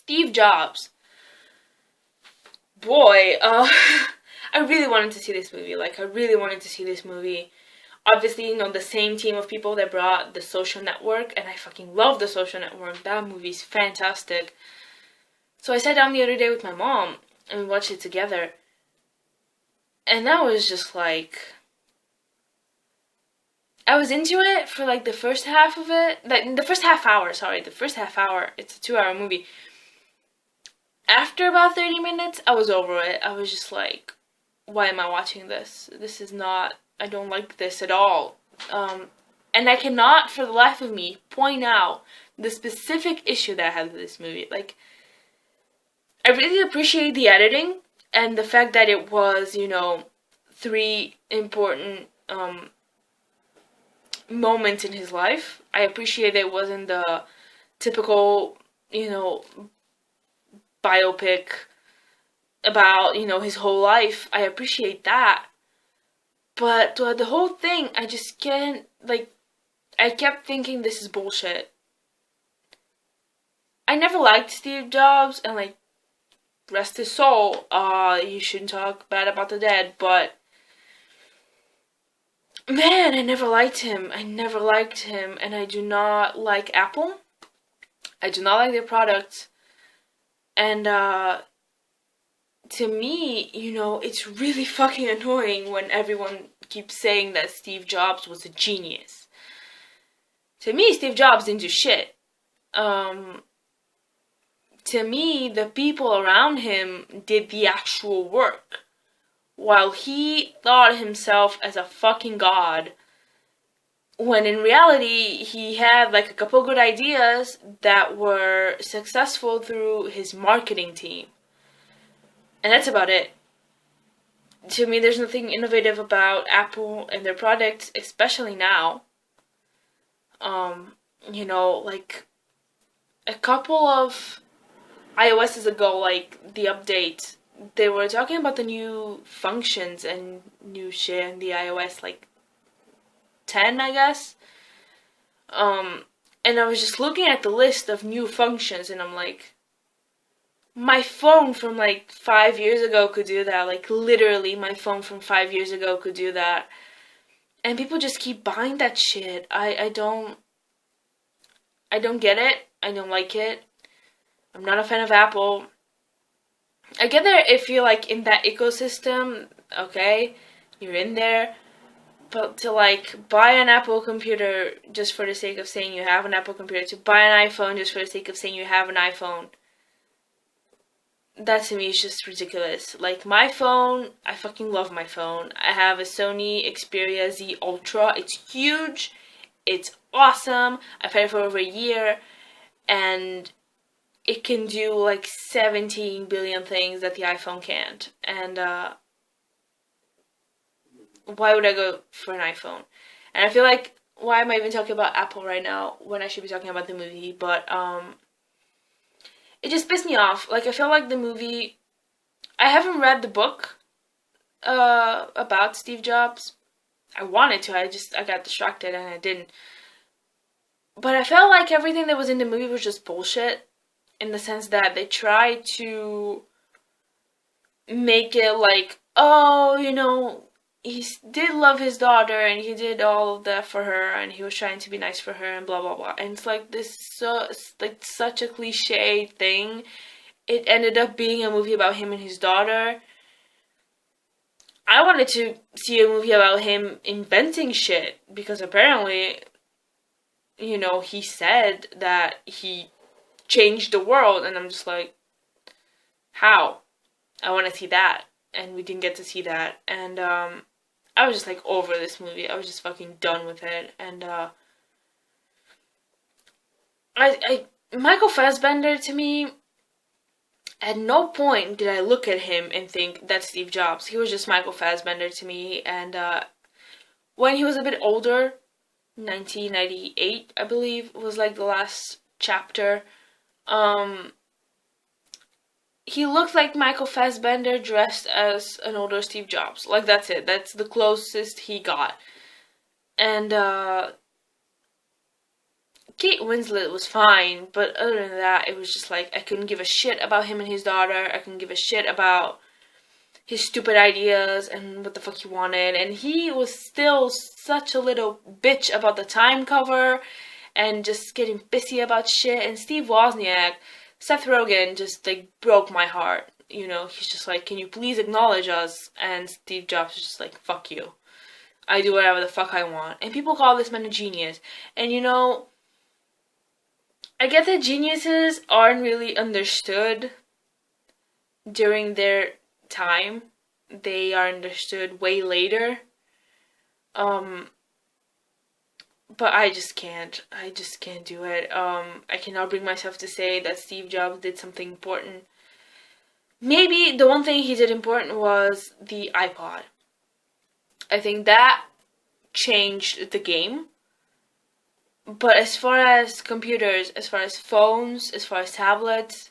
Steve Jobs. Boy, I really wanted to see this movie. Like, I really wanted to see this movie. Obviously, you know, the same team of people that brought The Social Network, and I fucking love The Social Network. That movie's fantastic. So I sat down the other day with my mom, and we watched it together. And that was just like... I was into it for like the first half of it. The first half hour. It's a 2-hour movie. After about 30 minutes, I was over it. I was just like, why am I watching this? This is not... I don't like this at all. And I cannot, for the life of me, point out the specific issue that I had with this movie. Like, I really appreciate the editing and the fact that it was, you know, 3 important moments in his life. I appreciate it wasn't the typical, you know, biopic about, you know, his whole life. I appreciate that. But the whole thing, I just can't, like, I kept thinking this is bullshit. I never liked Steve Jobs, and, like, rest his soul. You shouldn't talk bad about the dead, but man, I never liked him. And I do not like Apple. I do not like their products. And, to me, you know, it's really fucking annoying when everyone keeps saying that Steve Jobs was a genius. To me, Steve Jobs didn't do shit. To me, the people around him did the actual work. While he thought himself as a fucking god, when in reality, he had like a couple good ideas that were successful through his marketing team. And that's about it. To me, there's nothing innovative about Apple and their products, especially now. You know, like, a couple of iOS's ago, like, the update, they were talking about the new functions and new shit in the iOS, like, 10, I guess. And I was just looking at the list of new functions, and I'm like, my phone from, like, 5 years ago could do that. Like, literally, my phone from 5 years ago could do that. And people just keep buying that shit. I don't get it. I don't like it. I'm not a fan of Apple. I get there if you're, like, in that ecosystem, okay, you're in there. But to, like, buy an Apple computer just for the sake of saying you have an Apple computer, to buy an iPhone just for the sake of saying you have an iPhone, that to me is just ridiculous. Like, my phone, I fucking love my phone. I have a Sony Xperia Z Ultra. It's huge. It's awesome. I've had it for over a year. And it can do like 17 billion things that the iPhone can't. And why would I go for an iPhone? And I feel like, why am I even talking about Apple right now when I should be talking about the movie? But it just pissed me off. Like, I feel like the movie... I haven't read the book about Steve Jobs. I wanted to, I got distracted and I didn't. But I felt like everything that was in the movie was just bullshit. In the sense that they tried to make it like, oh, you know, he did love his daughter and he did all of that for her and he was trying to be nice for her and blah blah blah. And it's like this, so it's like such a cliche thing. It ended up being a movie about him and his daughter. I wanted to see a movie about him inventing shit because apparently, you know, he said that he changed the world, and I'm just like, how? I want to see that. And we didn't get to see that. And I was just like over this movie. I was just fucking done with it. And Michael Fassbender, to me, at no point did I look at him and think that's Steve Jobs. He was just Michael Fassbender to me. And when he was a bit older, 1998, I believe, was like the last chapter. He looked like Michael Fassbender dressed as an older Steve Jobs. Like, that's it. That's the closest he got. And Kate Winslet was fine, but other than that, it was just like, I couldn't give a shit about him and his daughter. I couldn't give a shit about his stupid ideas and what the fuck he wanted. And he was still such a little bitch about the time cover and just getting pissy about shit. And Steve Wozniak, Seth Rogen, just like broke my heart. You know, he's just like, can you please acknowledge us? And Steve Jobs is just like, fuck you. I do whatever the fuck I want. And people call this man a genius. And you know, I get that geniuses aren't really understood during their time. They are understood way later. But I just can't do it. I cannot bring myself to say that Steve Jobs did something important. Maybe the one thing he did important was the iPod. I think that changed the game. But as far as computers, as far as phones, as far as tablets,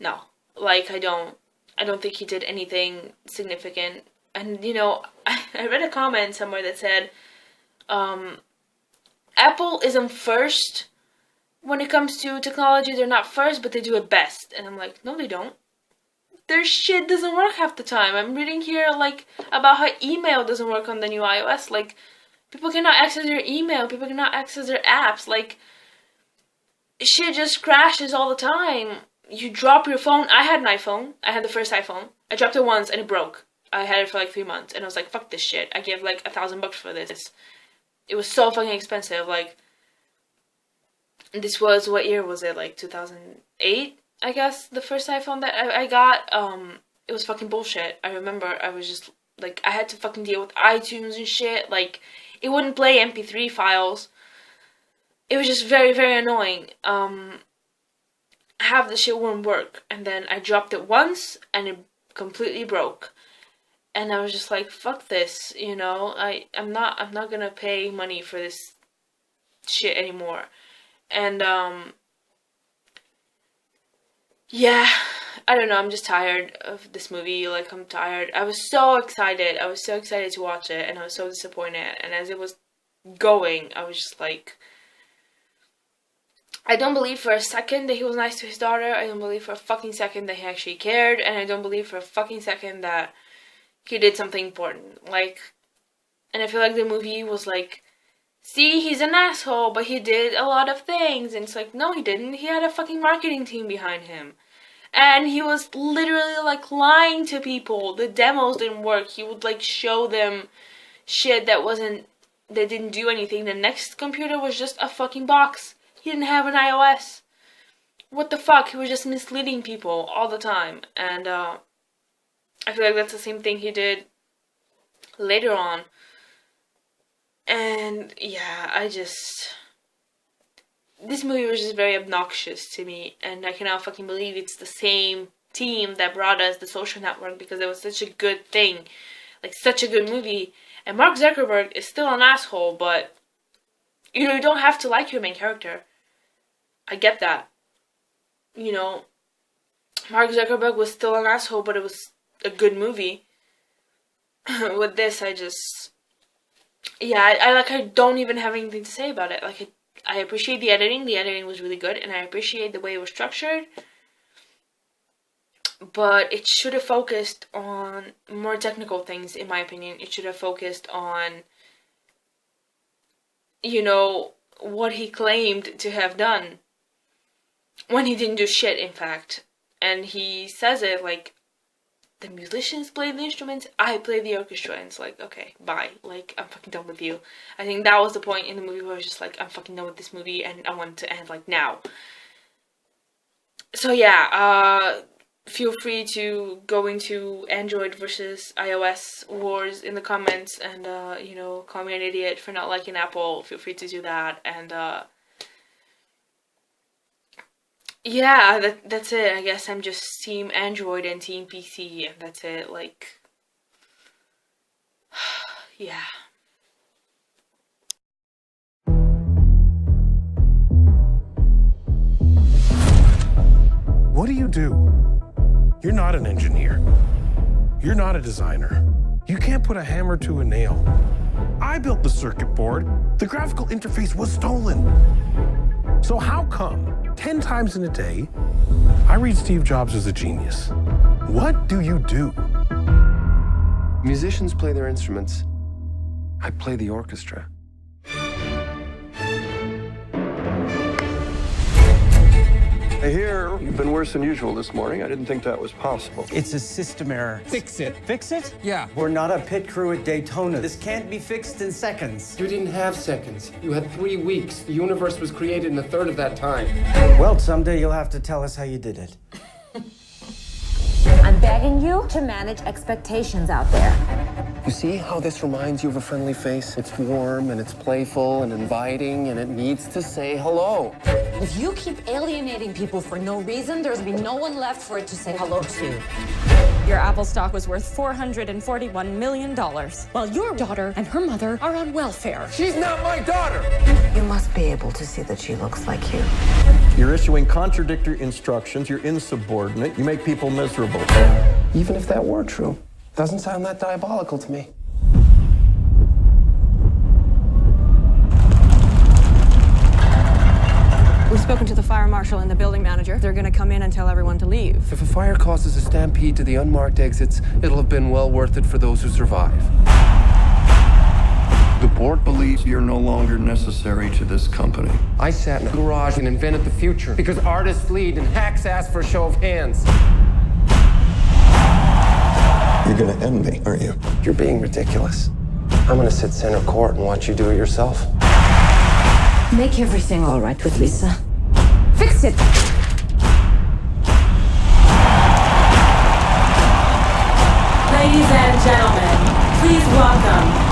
no. Like, I don't think he did anything significant. And, you know, I read a comment somewhere that said, Apple isn't first when it comes to technology. They're not first, but they do it best. And I'm like, no, they don't. Their shit doesn't work half the time. I'm reading here, like, about how email doesn't work on the new iOS. Like, people cannot access their email. People cannot access their apps. Like, shit just crashes all the time. You drop your phone. I had an iPhone. I had the first iPhone. I dropped it once and it broke. I had it for like 3 months. And I was like, fuck this shit. I gave like $1,000 for this. It was so fucking expensive. Like, this was, what year was it? Like 2008, I guess, the first iPhone that I got. It was fucking bullshit. I remember I was just, like, I had to fucking deal with iTunes and shit. Like, it wouldn't play MP3 files. It was just very, very annoying. Half the shit wouldn't work. And then I dropped it once and it completely broke. And I was just like, fuck this, you know. I'm not gonna pay money for this shit anymore. And yeah, I don't know, I'm just tired of this movie. Like, I'm tired. I was so excited to watch it, and I was so disappointed. And as it was going, I was just like, I don't believe for a second that he was nice to his daughter. I don't believe for a fucking second that he actually cared. And I don't believe for a fucking second that he did something important. Like, and I feel like the movie was like, see, he's an asshole, but he did a lot of things. And it's like, no, he didn't. He had a fucking marketing team behind him. And he was literally, like, lying to people. The demos didn't work. He would, like, show them shit that didn't do anything. The next computer was just a fucking box. He didn't have an iOS. What the fuck? He was just misleading people all the time. And, I feel like that's the same thing he did later on. And, yeah, this movie was just very obnoxious to me. And I cannot fucking believe it's the same team that brought us The Social Network, because it was such a good thing. Like, such a good movie. And Mark Zuckerberg is still an asshole, but, you know, you don't have to like your main character. I get that. You know, Mark Zuckerberg was still an asshole, but it was a good movie. With this, I don't even have anything to say about it. Like, I appreciate the editing. The editing was really good, and I appreciate the way it was structured. But it should have focused on more technical things, in my opinion. It should have focused on, you know, what he claimed to have done. When he didn't do shit, in fact. And he says it like, the musicians play the instruments, I play the orchestra. And it's like, okay, bye. Like, I'm fucking done with you. I think that was the point in the movie where I was just like, I'm fucking done with this movie and I want it to end, like, now. So yeah, feel free to go into Android versus iOS wars in the comments and, you know, call me an idiot for not liking Apple. Feel free to do that. And, yeah, that's it. I guess I'm just Team Android and Team PC, and that's it. Like, yeah. What do you do? You're not an engineer. You're not a designer. You can't put a hammer to a nail. I built the circuit board, the graphical interface was stolen. So how come 10 times in a day, I read Steve Jobs as a genius? What do you do? Musicians play their instruments. I play the orchestra. I hear you've been worse than usual this morning. I didn't think that was possible. It's a system error. Fix it. Fix it? Yeah. We're not a pit crew at Daytona. This can't be fixed in seconds. You didn't have seconds. You had 3 weeks. The universe was created in a third of that time. Well, someday you'll have to tell us how you did it. I'm begging you to manage expectations out there. You see how this reminds you of a friendly face? It's warm and it's playful and inviting and it needs to say hello. If you keep alienating people for no reason, there's be no one left for it to say hello to. Your Apple stock was worth $441 million, while your daughter and her mother are on welfare. She's not my daughter! You must be able to see that she looks like you. You're issuing contradictory instructions, you're insubordinate, you make people miserable. Even if that were true, doesn't sound that diabolical to me. We've spoken to the fire marshal and the building manager. They're gonna come in and tell everyone to leave. If a fire causes a stampede to the unmarked exits, it'll have been well worth it for those who survive. The board believes you're no longer necessary to this company. I sat in a garage and invented the future because artists lead and hacks ask for a show of hands. You're gonna end me, aren't you? You're being ridiculous. I'm gonna sit center court and watch you do it yourself. Make everything all right with Lisa. Fix it! Ladies and gentlemen, please welcome